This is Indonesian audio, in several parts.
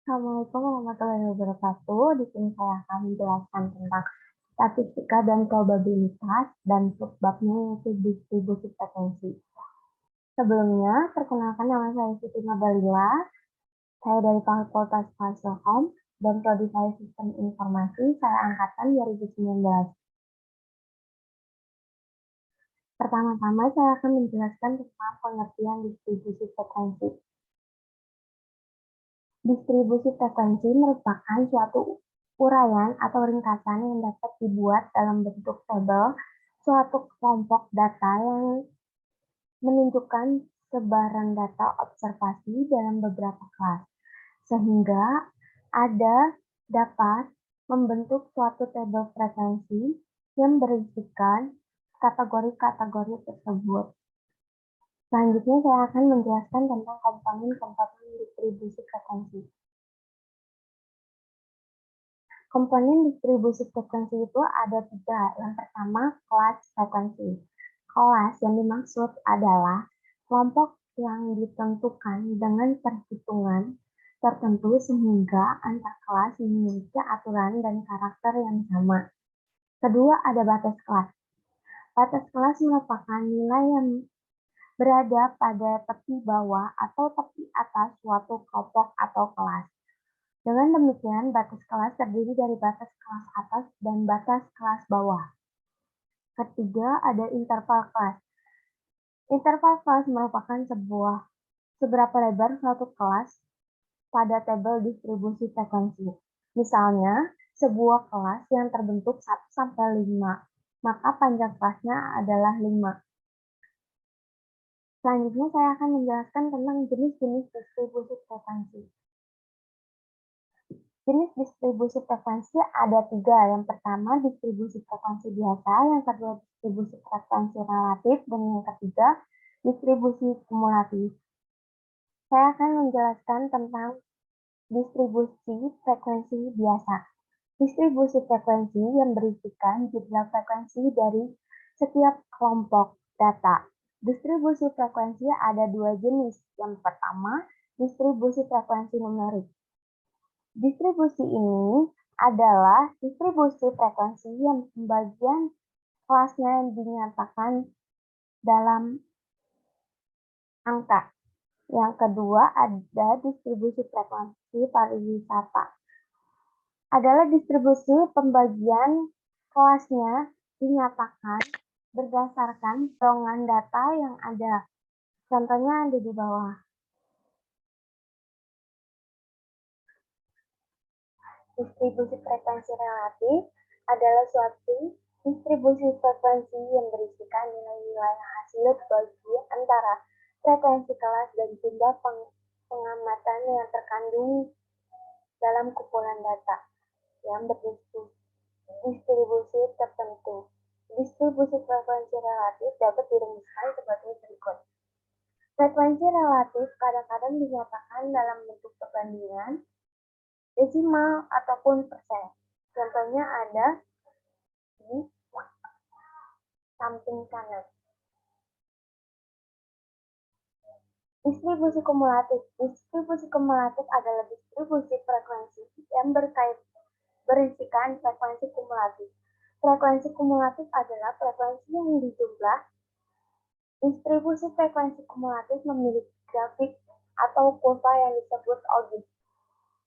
Assalamualaikum warahmatullahi wabarakatuh. Di sini saya akan menjelaskan tentang statistika dan probabilitas dan subbabnya yaitu distribusi frekuensi. Sebelumnya, perkenalkan nama saya Siti Nurdalila. Saya dari Fakultas Fasilkom dan Prodi saya Sistem Informasi. Saya angkatan 2019. Pertama-tama saya akan menjelaskan tentang pengertian distribusi frekuensi. Distribusi frekuensi merupakan suatu uraian atau ringkasan yang dapat dibuat dalam bentuk tabel suatu kelompok data yang menunjukkan sebaran data observasi dalam beberapa kelas, sehingga ada dapat membentuk suatu tabel frekuensi yang berisikan kategori-kategori tersebut. Selanjutnya saya akan menjelaskan tentang komponen-komponen distribusi frekuensi. Komponen distribusi frekuensi itu ada 3. Yang pertama, kelas frekuensi. Kelas yang dimaksud adalah kelompok yang ditentukan dengan perhitungan tertentu sehingga antar kelas memiliki aturan dan karakter yang sama. Kedua, ada batas kelas. Batas kelas merupakan nilai yang berada pada tepi bawah atau tepi atas suatu kelompok atau kelas. Dengan demikian, batas kelas terdiri dari batas kelas atas dan batas kelas bawah. Ketiga, ada interval kelas. Interval kelas merupakan seberapa lebar suatu kelas pada tabel distribusi frekuensi. Misalnya, sebuah kelas yang terbentuk 1-5, maka panjang kelasnya adalah 5. Selanjutnya saya akan menjelaskan tentang jenis-jenis distribusi frekuensi. Jenis distribusi frekuensi ada 3. Yang pertama, distribusi frekuensi biasa. Yang kedua, distribusi frekuensi relatif. Dan yang ketiga, distribusi kumulatif. Saya akan menjelaskan tentang distribusi frekuensi biasa. Distribusi frekuensi yang berisikan jumlah frekuensi dari setiap kelompok data. Distribusi frekuensi ada 2 jenis. Yang pertama, distribusi frekuensi numerik. Distribusi ini adalah distribusi frekuensi yang pembagian kelasnya dinyatakan dalam angka. Yang kedua ada distribusi frekuensi pariwisata. Adalah distribusi pembagian kelasnya dinyatakan berdasarkan dorongan data yang ada. Contohnya ada di bawah. Distribusi frekuensi relatif adalah suatu distribusi frekuensi yang berisikan nilai-nilai hasil bagi antara frekuensi kelas dan jumlah pengamatan yang terkandung dalam kumpulan data yang berdistribusi tertentu. Distribusi frekuensi relatif dapat dirumuskan sebagai berikut. Frekuensi relatif kadang-kadang dinyatakan dalam bentuk perbandingan desimal ataupun persen. Contohnya ada di samping kanan. Distribusi kumulatif. Distribusi kumulatif adalah distribusi frekuensi yang berisikan frekuensi kumulatif. Frekuensi kumulatif adalah frekuensi yang dijumlah. Distribusi frekuensi kumulatif memiliki grafik atau kurva yang disebut orbit.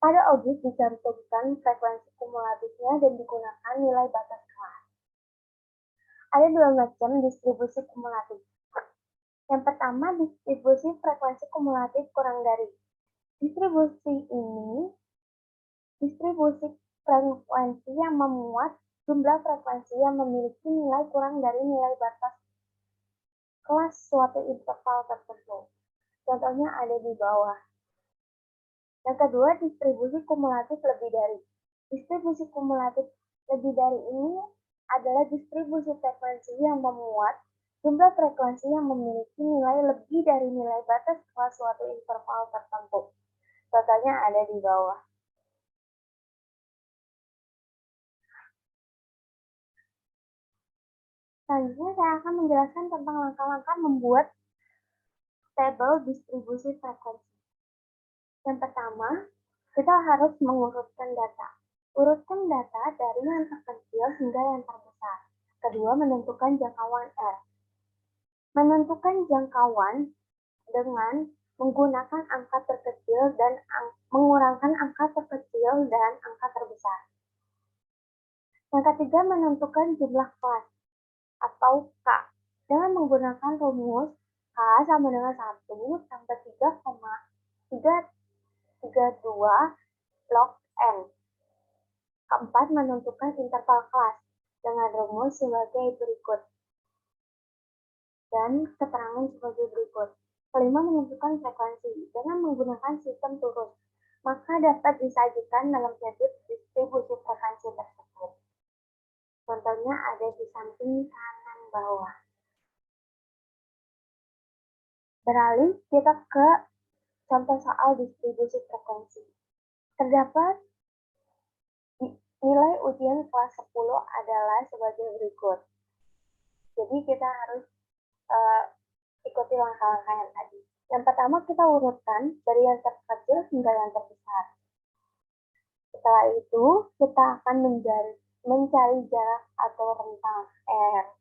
Pada orbit dicantumkan frekuensi kumulatifnya dan digunakan nilai batas kelas. Ada 2 macam distribusi kumulatif. Yang pertama, distribusi frekuensi kumulatif kurang dari. Distribusi ini distribusi frekuensi yang memuat jumlah frekuensi yang memiliki nilai kurang dari nilai batas kelas suatu interval tertentu. Contohnya ada di bawah. Yang kedua, distribusi kumulatif lebih dari. Distribusi kumulatif lebih dari ini adalah distribusi frekuensi yang memuat jumlah frekuensi yang memiliki nilai lebih dari nilai batas kelas suatu interval tertentu. Contohnya ada di bawah. Selanjutnya saya akan menjelaskan tentang langkah-langkah membuat tabel distribusi frekuensi. Yang pertama, Kita harus mengurutkan data. Urutkan data dari yang terkecil hingga yang terbesar. Kedua, menentukan jangkauan R. Menentukan jangkauan dengan menggunakan angka terkecil dan mengurangkan angka terkecil dan angka terbesar. Yang ketiga, menentukan jumlah kelas atau K dengan menggunakan rumus K sama dengan 1 tambah 3,332 log N. Keempat, menentukan interval kelas dengan rumus sebagai berikut dan keterangan sebagai berikut. Kelima, menentukan frekuensi dengan menggunakan sistem turun, maka dapat disajikan dalam tabel distribusi frekuensi tersebut. Contohnya ada di samping kanan bawah. Beralih kita ke contoh soal distribusi frekuensi. Terdapat nilai ujian kelas 10 adalah sebagai berikut. Jadi kita harus ikuti langkah-langkah yang tadi. Yang pertama kita urutkan dari yang terkecil hingga yang terbesar. Setelah itu kita akan mencari jarak atau rentang R.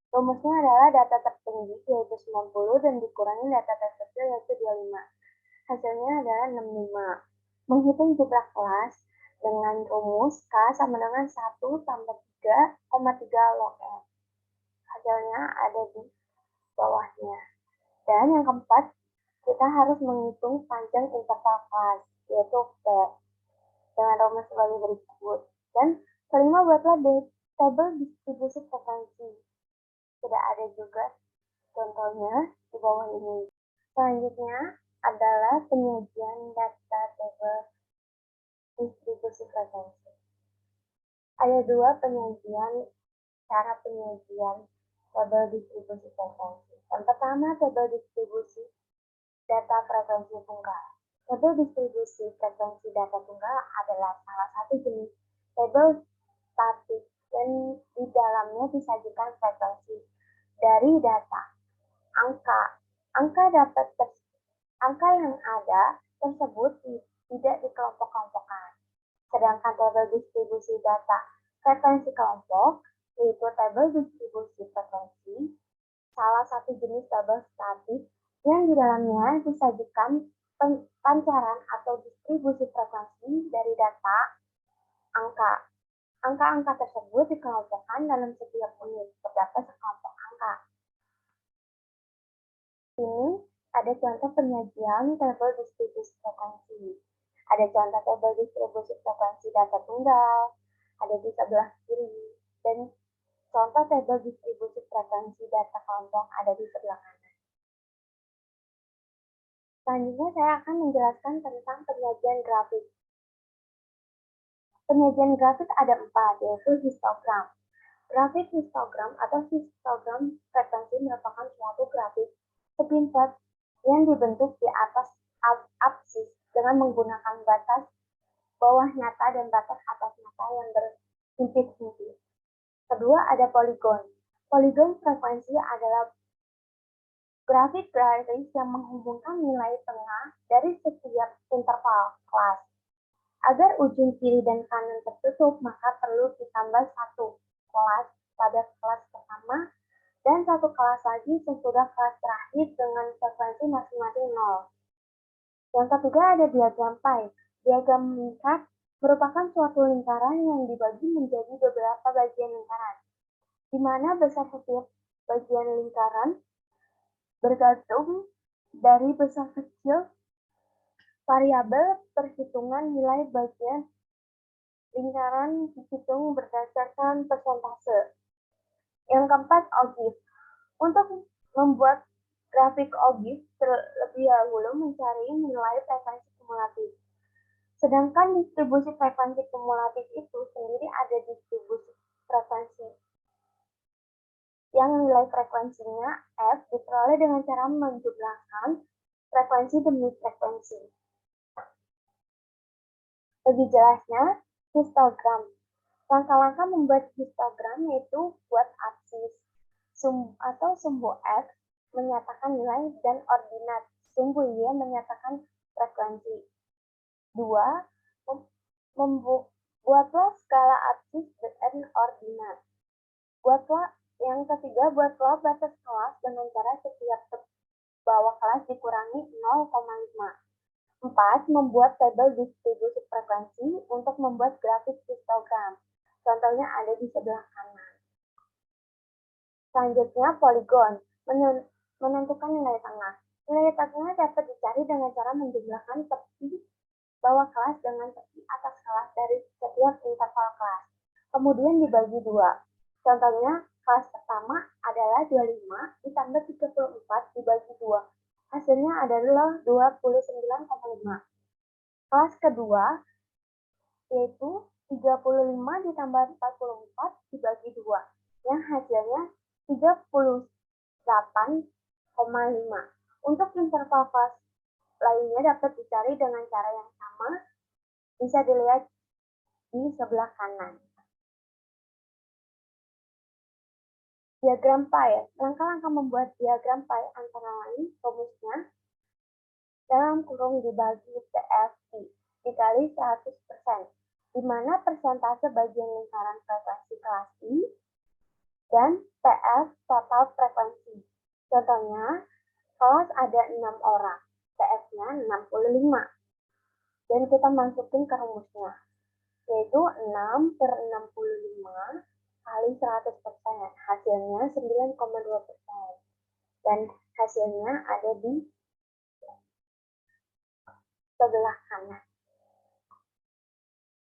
Rumusnya adalah data tertinggi yaitu 90 dan dikurangi data terkecil yaitu 25. Hasilnya adalah 65. Menghitung jumlah kelas dengan rumus K sama dengan 1 tambah 3,3 log N. Hasilnya ada di bawahnya. Dan yang keempat, kita harus menghitung panjang interval kelas, yaitu P, dengan rumus sebagai berikut. Dan kelima, buatlah tabel distribusi frekuensi. Sudah ada juga contohnya di bawah ini. Selanjutnya adalah penyajian data tabel distribusi frekuensi. Ada dua cara penyajian tabel distribusi frekuensi. Yang pertama, tabel distribusi data frekuensi tunggal. Tabel distribusi frekuensi data tunggal adalah salah satu jenis tabel statis dan di dalamnya disajikan frekuensi dari data. Angka yang ada tersebut tidak dikelompok-kelompokkan. Sedangkan tabel distribusi data frekuensi kelompok, yaitu tabel distribusi frekuensi, salah satu jenis tabel statis yang di dalamnya disajikan pancaran atau distribusi frekuensi dari data angka. Angka-angka tersebut dikelompokkan dalam setiap unit, terdapat sekelompok angka. Ini ada contoh penyajian tabel distribusi frekuensi. Ada contoh tabel distribusi frekuensi data tunggal, ada di sebelah kiri, dan contoh tabel distribusi frekuensi data kelompok ada di sebelah kanan. Selanjutnya saya akan menjelaskan tentang penyajian grafik. Penyajian grafik ada 4, yaitu histogram. Grafik histogram atau histogram frekuensi merupakan suatu grafik sepintas yang dibentuk di atas absis dengan menggunakan batas bawah nyata dan batas atas nyata yang berhimpit-himpit. Kedua, ada poligon. Poligon frekuensi adalah grafik garis yang menghubungkan nilai tengah dari setiap interval kelas. Agar ujung kiri dan kanan tertutup, maka perlu ditambah satu kelas pada kelas pertama dan satu kelas lagi sesudah kelas terakhir dengan frekuensi masing-masing 0. Yang ketiga ada diagram pie. Diagram lingkar merupakan suatu lingkaran yang dibagi menjadi beberapa bagian lingkaran, di mana besar setiap bagian lingkaran bergantung dari besar kecil variabel perhitungan nilai bagian lingkaran dihitung berdasarkan persentase. Yang keempat, OGIF. Untuk membuat grafik OGIF, terlebih dahulu mencari nilai frekuensi kumulatif. Sedangkan distribusi frekuensi kumulatif itu sendiri ada distribusi frekuensi yang nilai frekuensinya F diperoleh dengan cara menjumlahkan frekuensi demi frekuensi. Lebih jelasnya, histogram. Langkah-langkah membuat histogram yaitu buat absis atau sumbu X menyatakan nilai dan ordinat sumbu Y menyatakan frekuensi. 2. Buatlah skala absis dan ordinat. Yang ketiga, buatlah batas kelas dengan cara setiap bawah kelas dikurangi 0,5. 4. Membuat tabel distribusi frekuensi untuk membuat grafik histogram. Contohnya ada di sebelah kanan. Selanjutnya, poligon. Menentukan nilai tengah. Nilai tengah dapat dicari dengan cara menjumlahkan tepi bawah kelas dengan tepi atas kelas dari setiap interval kelas. Kemudian dibagi dua. Contohnya, kelas pertama adalah 25 ditambah 34 dibagi 2. Hasilnya adalah 29,5. Kelas kedua yaitu 35 ditambah 44 dibagi 2. Yang hasilnya 38,5. Untuk interval kelas lainnya dapat dicari dengan cara yang sama. Bisa dilihat di sebelah kanan. Diagram pi. Langkah-langkah membuat diagram pi antara lain rumusnya dalam kurung dibagi TFI dikali 100%, di mana persentase bagian lingkaran frekuensi kelas I dan TF total frekuensi. Contohnya, kelas ada 6 orang, TF-nya 65. Dan kita masukin ke rumusnya, yaitu 6 per 65 kali 100%, hasilnya 9,2%. Dan hasilnya ada di sebelah kanan.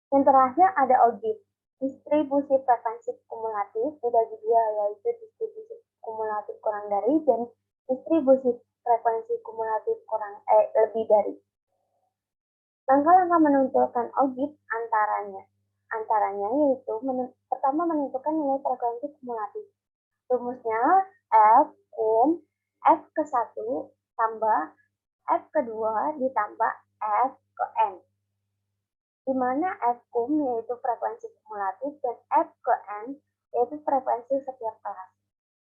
Yang terakhir ada objek. Distribusi frekuensi kumulatif dibagi dua, yaitu distribusi kumulatif kurang dari dan distribusi frekuensi kumulatif lebih dari. Langkah-langkah menentukan objek antaranya yaitu pertama menentukan nilai frekuensi kumulatif. Rumusnya F F ke 1 tambah F kedua ditambah F ke N, di mana F yaitu frekuensi kumulatif dan F ke N yaitu frekuensi setiap kelas.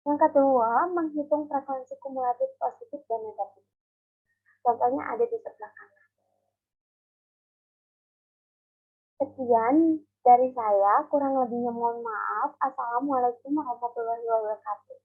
Yang kedua, menghitung frekuensi kumulatif positif dan negatif. Contohnya ada di sebelah kanan. Sekian dari saya, kurang lebihnya mohon maaf. Assalamualaikum warahmatullahi wabarakatuh.